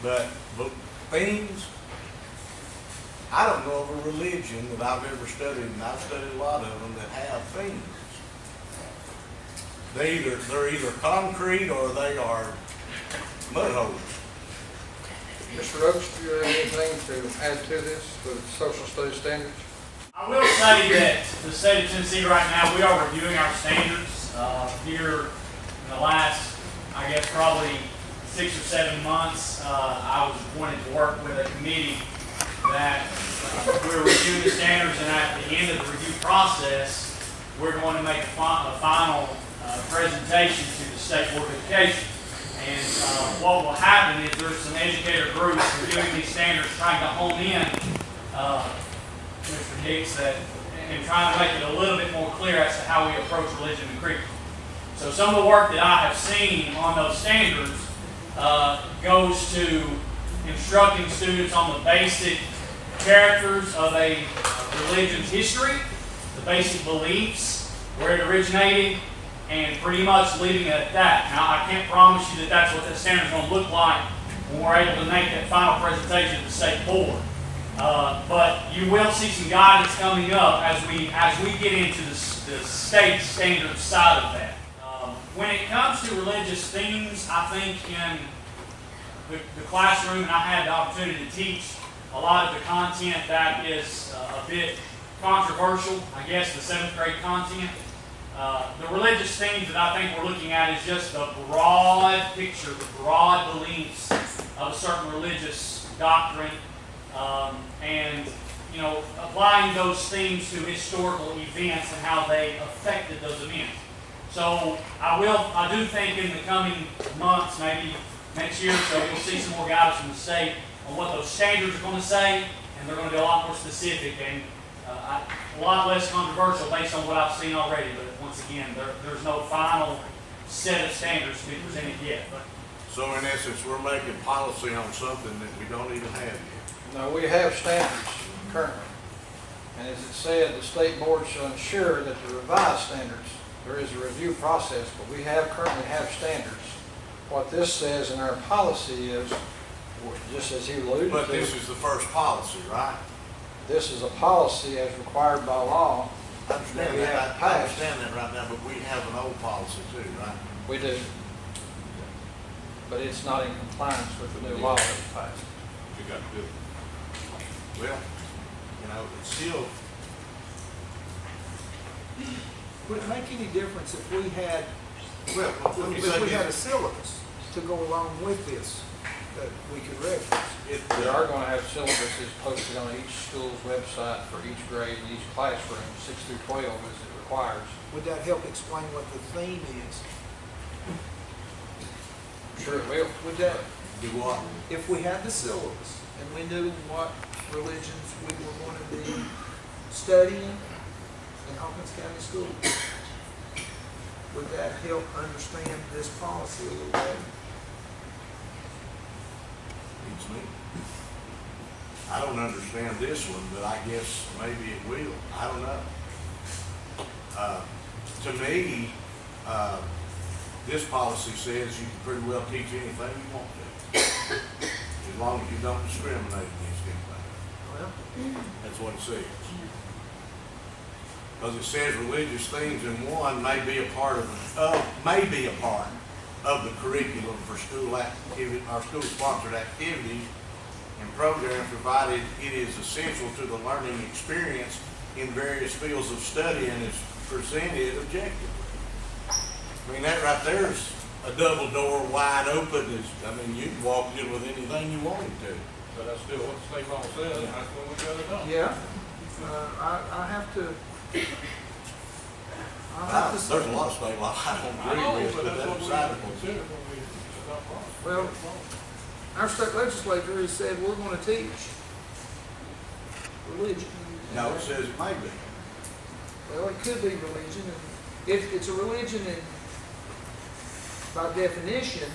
But themes, I don't know of a religion that I've ever studied, and I've studied a lot of them that have themes. They're either concrete or they are mud holes. Mr. Roach, do you have anything to add to this, the social studies standards? I will say that the state of Tennessee right now, we are reviewing our standards here in the last, I guess, probably 6 or 7 months. I was appointed to work with a committee that we're reviewing the standards, and at the end of the review process, we're going to make a final presentation to the State Board of Education. And what will happen is there's some educator groups reviewing these standards, trying to hone in, Mr. Hicks, and trying to make it a little bit more clear as to how we approach religion and curriculum. So some of the work that I have seen on those standards goes to instructing students on the basic characters of a religion's history, the basic beliefs, where it originated, and pretty much leaving it at that. Now, I can't promise you that that's what that standard is going to look like when we're able to make that final presentation to the state board. But you will see some guidance coming up as we get into the state standard side of that. When it comes to religious themes, I think in the classroom, and I had the opportunity to teach a lot of the content that is a bit controversial, I guess, the 7th grade content. The religious themes that I think we're looking at is just the broad picture, the broad beliefs of a certain religious doctrine, and applying those themes to historical events and how they affected those events. So I do think in the coming months, maybe next year or so, we'll see some more guidance from the state on what those standards are going to say, and they're going to be a lot more specific and a lot less controversial based on what I've seen already. But once again, there's no final set of standards to be presented yet. So in essence, we're making policy on something that we don't even have yet. No, we have standards currently. And as it said, the state board shall ensure that the revised standards, there is a review process, but we currently have standards. What this says in our policy is, just as he alluded to. But this is the first policy, right? This is a policy as required by law. I understand that. I understand that right now, but we have an old policy too, right? We do. But it's not in compliance with the new law that was passed. You got to do it. Well, it's still. Would it make any difference if we had, Let me if say we had a this. syllabus to go along with this that we could reference? We are going to have syllabuses posted on each school's website for each grade and each classroom, 6 through 12 as it requires. Would that help explain what the theme is? Sure it will. Would that, Do what? if we had the syllabus and we knew what religions we were going to be studying in Hawkins County Schools, would that help understand this policy a little better? Beats me. I don't understand this one, but I guess maybe it will. I don't know. To me, this policy says you can pretty well teach anything you want to, as long as you don't discriminate against anybody. Well, That's what it says. Because it says religious themes in one may be a part of the curriculum for school activity or school-sponsored activities and programs, provided it is essential to the learning experience in various fields of study and is presented objectively. I mean, that right there is a double door wide open. You can walk in with anything you wanted to. But that's still what the state law says, and that's what we gotta do. yeah, I have to. There's a lot of state law I don't agree with, but that's that's what we beside gotta the point. consider when we adopt policy. Well, our state legislature has said we're going to teach religion. No, it says it may be. Well, it could be religion, and if it's a religion, and by definition,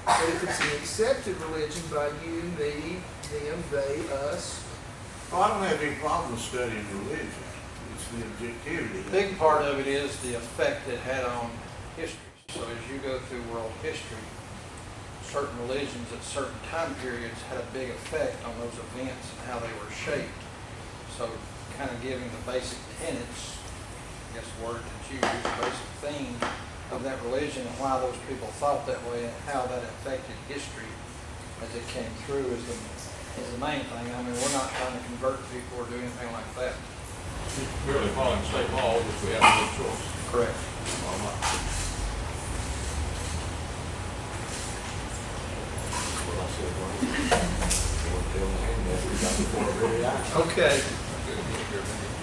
but if it's an accepted religion by you, me, them, they, us. Oh, I don't have any problem with studying religion. It's the objectivity. A big part of it is the effect it had on history. So as you go through world history, certain religions at certain time periods had a big effect on those events and how they were shaped. So kind of giving the basic tenets, I guess the word that's used, the basic theme of that religion and why those people thought that way and how that affected history as it came through is the main thing. I mean, we're not trying to convert people or do anything like that. Really following state law, which we have no choice. Correct. All right. Well, I said, well, they were telling him that we got the board ready out. Okay, Good, good, good.